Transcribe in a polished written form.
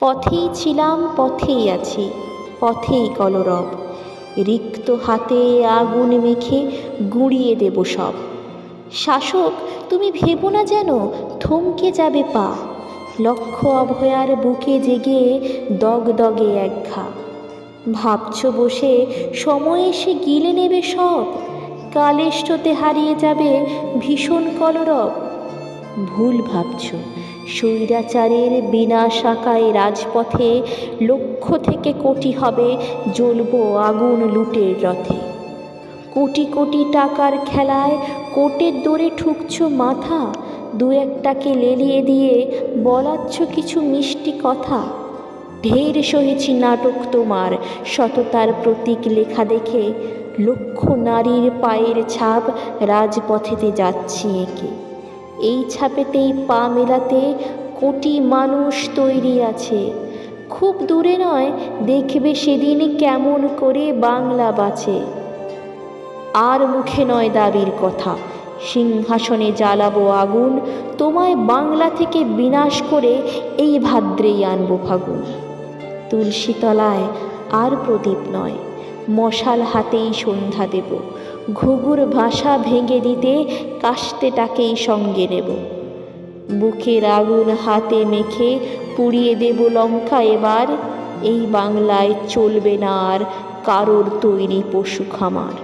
পথেই ছিলাম, পথেই আছি, পথেই কলরব। রিক্ত হাতে আগুন মেখে গুঁড়িয়ে দেব সব। শাসক, তুমি ভেবো না যেন থমকে যাবে পা। লক্ষ অভয়ার বুকে জেগে দগদগে একঘা। ভাবছ বসে সময় এসে গিলে নেবে সব, কালেষ্টতে হারিয়ে যাবে ভীষণ কলরব। ভুল ভাবছ, স্বৈরাচারের বিনাশ আঁকায় রাজপথে লক্ষ থেকে কোটি হবে জ্বলবো আগুন লুটের রথে। কোটি কোটি টাকার খেলায় কোটের দোরে ঠুকছ মাথা, দু একটাকে লেলিয়ে দিয়ে বলাচ্ছ কিছু মিষ্টি কথা। ঢের সহেছি নাটক তোমার, সততার প্রতীক লেখা দেখে লক্ষ নারীর পায়ের ছাপ রাজপথেতে যাচ্ছি এঁকে। এই ছাপেতেই পা মেলাতে কোটি মানুষ তৈরি আছে। খুব দূরে নয়, দেখবে সেদিন কেমন করে বাংলা বাঁচে। আর মুখে নয় দাবির কথা, সিংহাসনে জ্বালাবো আগুন, তোমায় বাংলা থেকে বিনাশ করে এই ভাদ্রেই আনবো ফাগুন। তুলসী তলায় আর প্রদীপ নয়, মশাল হাতেই সন্ধ্যা দেব। ঘুঘুর ভাষা ভেঙে দিতে কাস্তেটাকেই সঙ্গে নেব। বুকের আগুন হাতে মেখে পুড়িয়ে দেব লঙ্কা এবার। এই বাংলায় চলবে না আর কারোর তৈরি পশু খামার।